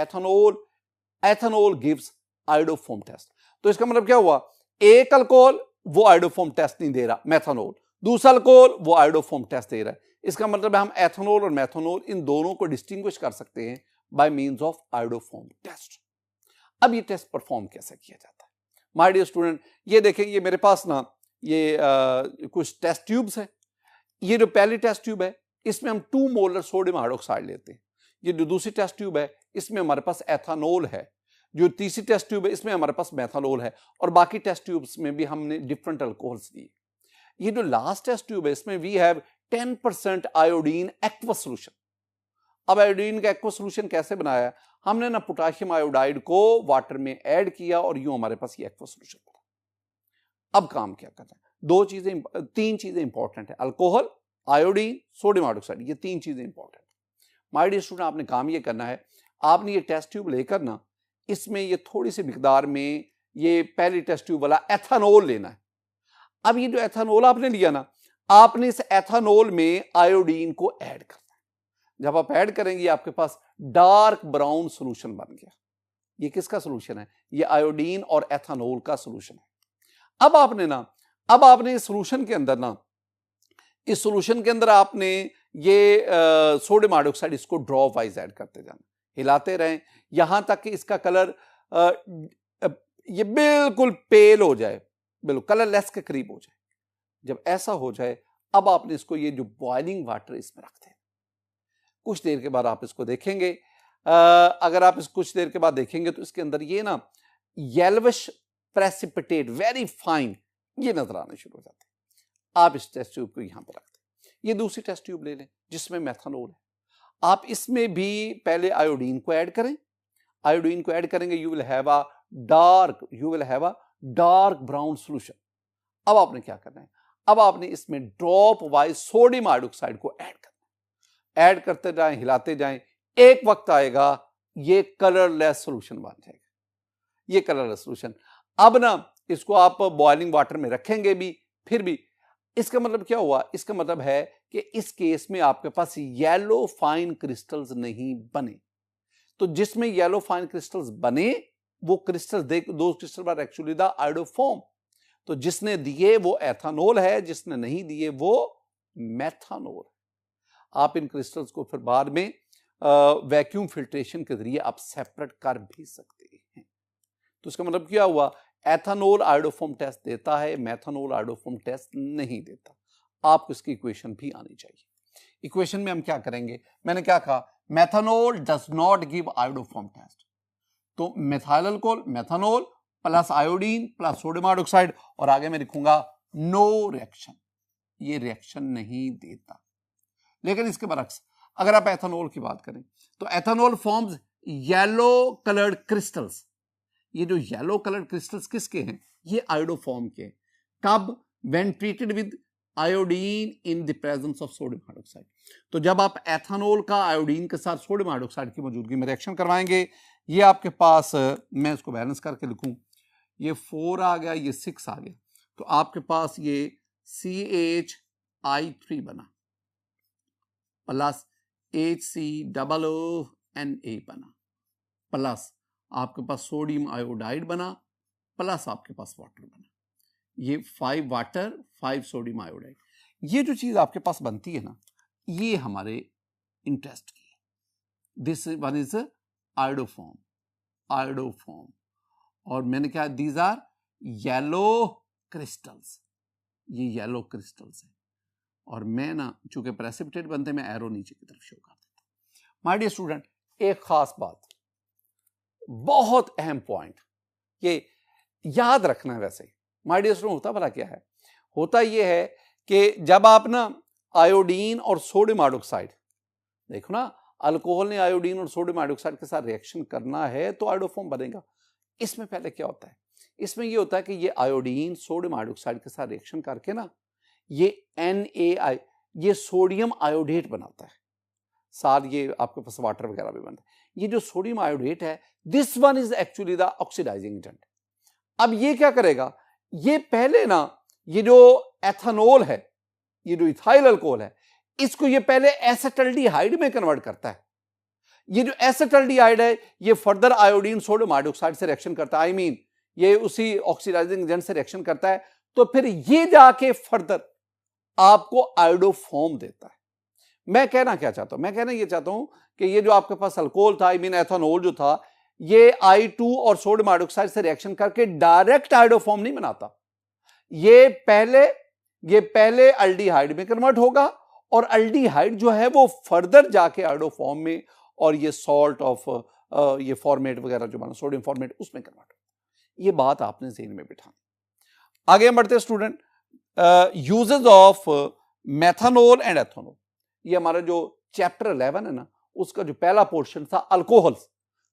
एथानोल गिव्स आयोडोफॉर्म टेस्ट। तो इसका मतलब क्या हुआ, एक अल्कोहल वो आयोडोफॉर्म टेस्ट नहीं दे रहा मेथानोल, दूसरा अल्कोहल वो आयोडोफॉर्म टेस्ट दे रहा है। इसका मतलब है हम एथानोल और मेथानोल इन दोनों को डिस्टिंग्विश कर सकते हैं by means of iodoform test. अब ये टेस्ट परफॉर्म कैसे किया जाता है माय डियर स्टूडेंट, ये देखें, ये मेरे पास ना ये कुछ टेस्ट ट्यूब्स हैं। ये जो पहली टेस्ट ट्यूब है इसमें हम 2 मोलर सोडियम हाइड्रोक्साइड लेते हैं। ये जो दूसरी टेस्ट ट्यूब है इसमें हमारे पास एथानोल है। जो तीसरी टेस्ट ट्यूब है इसमें हमारे पास मेथानोल है, और बाकी टेस्ट ट्यूब्स में भी हमने डिफरेंट अल्कोहल्स दिए। ये जो लास्ट टेस्ट ट्यूब है इसमें we have 10% iodine aqueous solution. अब आयोडीन का एक्वस सोल्यूशन कैसे बनाया, हमने ना पोटाशियम आयोडाइड को वाटर में ऐड किया और यूं हमारे पास ये एक्वस सोल्यूशन बना। अब काम क्या करना है, 3 चीजें इंपॉर्टेंट है, अल्कोहल, आयोडीन, सोडियम हाइड्रोक्साइड, ये 3 चीजें इंपॉर्टेंट है। माय डियर स्टूडेंट, आपने काम ये करना है, आपने ये टेस्ट ट्यूब लेकर ना इसमें ये थोड़ी सी मिकदार में ये पहली टेस्ट ट्यूब वाला एथानोल लेना है। अब ये जो एथानोल आपने लिया ना, आपने इस एथानोल में आयोडीन को ऐड करना है। जब आप ऐड करेंगे आपके पास डार्क ब्राउन सोल्यूशन बन गया। ये किसका सोल्यूशन है, ये आयोडीन और एथानोल का सोल्यूशन है। अब आपने इस सोल्यूशन के अंदर ना, इस सोल्यूशन के अंदर आपने ये सोडियम हाइड्रोक्साइड इसको ड्रॉप वाइज ऐड करते जाना, हिलाते रहें यहां तक कि इसका कलर ये बिल्कुल पेल हो जाए, बिल्कुल कलरलेस के करीब हो जाए। जब ऐसा हो जाए अब आपने इसको ये जो बॉइलिंग वाटर इसमें रखते हैं, कुछ देर के बाद आप इसको देखेंगे। अगर आप इसको कुछ देर के बाद देखेंगे तो इसके अंदर ये ना येलोविश प्रेसिपिटेट वेरी फाइन ये नजर आने शुरू हो जाते हैं। आप इस टेस्ट ट्यूब को यहां पर रखते हैं। ये दूसरी टेस्ट ट्यूब ले लें जिसमें मेथानोल है, आप इसमें भी पहले आयोडीन को ऐड करें। आयोडीन को ऐड करेंगे you will have a dark brown solution. अब आपने क्या करना है, अब आपने इसमें ड्रॉप वाइज सोडियम हाइड्रोक्साइड को ऐड करना है। ऐड करते जाएं, हिलाते जाएं, एक वक्त आएगा ये कलरलेस सोल्यूशन बन जाएगा, ये कलरलेस सोल्यूशन। अब ना इसको आप बॉइलिंग वाटर में रखेंगे भी, फिर भी इसका मतलब क्या हुआ, इसका मतलब है कि इस केस में आपके पास येलो फाइन क्रिस्टल्स नहीं बने। तो जिसमें येलो फाइन क्रिस्टल्स बने वो क्रिस्टल दो crystal are actually the iodoform. तो जिसने दिए वो एथानोल है, जिसने नहीं दिए वो मेथानोल। आप इन क्रिस्टल्स को फिर बाद में वैक्यूम फिल्ट्रेशन के जरिए आप सेपरेट कर भी सकते हैं। तो इसका मतलब क्या हुआ, एथानोल आयोडोफॉर्म टेस्ट देता है, मेथानोल आयोडोफॉर्म टेस्ट नहीं देता। आपको इसकी इक्वेशन भी आनी चाहिए। इक्वेशन में हम क्या करेंगे, मैंने क्या कहा, methanol does not give iodoform test. तो methyl alcohol methanol plus iodine plus sodium hydroxide, और आगे मैं लिखूंगा नो रिएक्शन, ये रिएक्शन नहीं देता। लेकिन इसके बरक्स अगर आप एथानोल की बात करें तो ethanol forms yellow coloured crystals. ये जो येलो कलर्ड क्रिस्टल्स किसके हैं, ये आयोडोफॉर्म के। कब, when treated with iodine in the presence of sodium hydroxide. तो जब आप एथानोल का आयोडीन के साथ सोडियम हाइड्रोक्साइड की मौजूदगी में रिएक्शन करवाएंगे, ये आपके पास, मैं इसको बैलेंस करके लिखूं, ये 4 आ गया, ये 6 आ गया, तो आपके पास ये CH3 बना प्लस HCOONA बना, प्लस आपके पास सोडियम आयोडाइड बना, प्लस आपके पास वाटर बना। ये 5 वाटर 5 सोडियम आयोडाइड। ये जो चीज आपके पास बनती है ना, ये हमारे इंटरेस्ट की है। This one is iodoform. और मैंने क्या, दीज आर येलो क्रिस्टल्स, ये येलो क्रिस्टल्स है। और मैं ना चूंकि प्रेसिपिटेट बनते मैं एरो नीचे की तरफ शो कर देता हूं। माय डियर स्टूडेंट, एक खास बात, बहुत अहम पॉइंट, ये याद रखना है। वैसे माय डियर स्टूडेंट, होता भला क्या है? होता ये है कि जब आप ना आयोडीन और सोडियम हाइड्रोक्साइड, देखो ना, अल्कोहल ने आयोडीन और सोडियम हाइड्रोक्साइड के साथ रिएक्शन करना है तो आयोडोफॉर्म बनेगा। इसमें पहले क्या होता है? इसमें ये होता है कि ये आयोडीन सोडियम हाइड्रोक्साइड के साथ रिएक्शन करके ना ये NaI, ये सोडियम आयोडेट बनाता है, साथ ये आपके पास वाटर वगैरह भी बनता है। ये जो सोडियम आयोडेट है, this one is actually the oxidising agent. अब ये क्या करेगा? ये पहले ना ये जो एथेनॉल है, ये जो इथाइल अल्कोहल है, इसको ये पहले एसेटल्डिहाइड में कन्वर्ट करता है। ये जो एसेटल्डिहाइड है, ये फर्दर आयोडीन सोडियम हाइड्रोक्साइड से रिएक्शन करता है, ये उसी ऑक्सीडाइजिंग एजेंट से रिएक्शन करता है, तो फिर ये जाके फर्दर आपको आयोडोफॉर्म देता है। मैं कहना क्या चाहता हूं? मैं कहना ये चाहता हूं कि ये जो आपके पास अल्कोहल था, एथेनॉल जो था, ये I2 और सोडियम हाइड्रोक्साइड से रिएक्शन करके डायरेक्ट आयोडोफॉर्म नहीं बनाता। ये पहले अल्डिहाइड में कन्वर्ट होगा और अल्डिहाइड जो है वो फर्दर जाके आयोडोफॉर्म में, और ये सॉल्ट ऑफ ये फॉर्मेट वगैरह जो बना सोडियम फॉर्मेट, उसमें कन्वर्ट होगा। ये बात आपने ज़हन में बिठानी। आगे हम बढ़ते हैं student, uses of methanol and ethanol. ये हमारा जो चैप्टर 11 है ना, उसका जो पहला पोर्शन था अल्कोहल्स,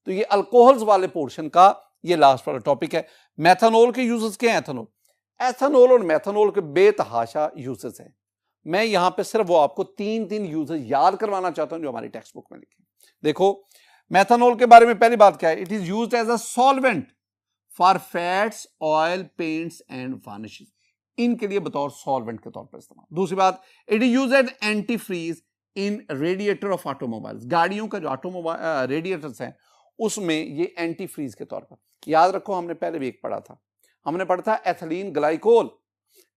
तो ये अल्कोहल्स वाले पोर्शन का ये लास्ट वाला टॉपिक है। मेथनॉल के यूजेस क्या हैं? एथेनॉल और मेथनॉल के बेतहाशा यूजेस हैं। मैं यहां पे सिर्फ वो आपको तीन यूजेस याद करवाना चाहता हूं जो हमारी टेक्स्ट बुक में लिखे। देखो, मेथनॉल के बारे में पहली बात क्या है? It is used as a solvent for fats, oil, paints and varnishes. इनके लिए बतौर सॉल्वेंट के तौर पर इस्तेमाल। दूसरी बात, it is used as antifreeze in radiator of automobiles. गाड़ियों का जो ऑटोमोबाइल रेडिएटर्स हैं, उसमें ये एंटी फ्रीज के तौर पर। याद रखो, हमने पहले भी एक पढ़ा था, हमने पढ़ा था एथिलीन ग्लाइकोल।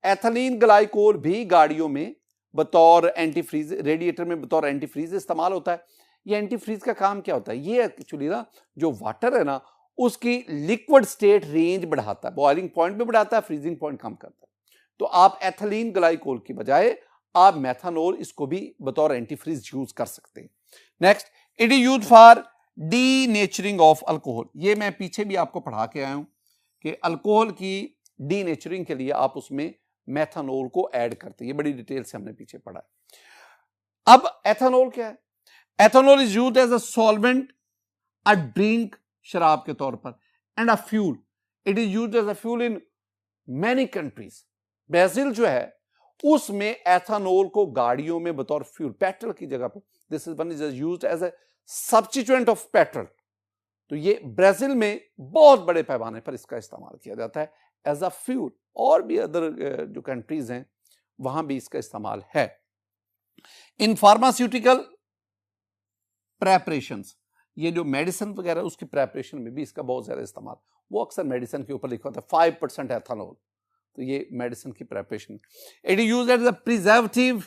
एथिलीन ग्लाइकोल भी गाड़ियों में बतौर एंटी फ्रीज, रेडिएटर में बतौर एंटी फ्रीज इस्तेमाल होता है। ये एंटी फ्रीज का काम क्या होता है? ये एक्चुअली ना जो वाटर है ना, उसकी लिक्विड स्टेट रेंज बढ़ाता है, बॉइलिंग पॉइंट भी बढ़ाता है, फ्रीजिंग पॉइंट कम करता है। तो आप एथिलीन ग्लाइकोल की बजाय आप मेथनॉल, इसको भी बतौर एंटी फ्रीज यूज कर सकते हैं। Next, it is use for denaturing of alcohol. ये मैं पीछे भी आपको पढ़ा के आया हूं कि अल्कोहल की डीनेचरिंग के लिए आप उसमें मेथनॉल को ऐड करते हैं। ये बड़ी डिटेल से हमने पीछे पढ़ा है। अब एथेनॉल क्या है? Ethanol is used as a solvent, a drink, शराब के तौर पर, and a fuel. It is used as a fuel in many countries. Brazil जो है उसमें एथेनॉल को गाड़ियों में बतौर फ्यूल, पेट्रोल की जगह पर, this is one is used as a substituent of petrol. तो ये ब्राजील में बहुत बड़े पैमाने पर इसका इस्तेमाल किया जाता है एज अ फ्यूल। और भी अदर जो कंट्रीज हैं वहां भी इसका इस्तेमाल है। इन फार्मास्यूटिकल प्रेपरेशंस, ये जो मेडिसिन वगैरह उसकी प्रेपरेशन में भी इसका बहुत ज्यादा इस्तेमाल। वो अक्सर मेडिसिन के ऊपर लिखा होता है 5% एथेनॉल, तो ये मेडिसिन की preparation. It is used as a preservative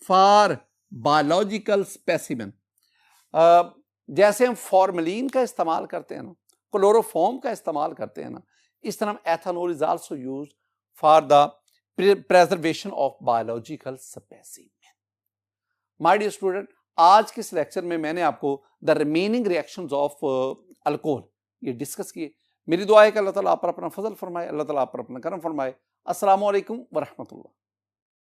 for biological specimen. जैसे हम फॉर्मलिन का इस्तेमाल करते हैं ना, क्लोरोफॉर्म का इस्तेमाल करते हैं ना, इस तरह ethanol is also used for the preservation of biological specimen. My dear student, आज के इस लेक्चर में मैंने आपको the remaining reactions of alcohol ये डिस्कस किए। मेरी दुआ है कि अल्लाह ताला आप पर अपना फजल फरमाए, अल्लाह ताला आप पर अपना करम फरमाए। अस्सलामु अलैकुम व रहमतुल्लाह।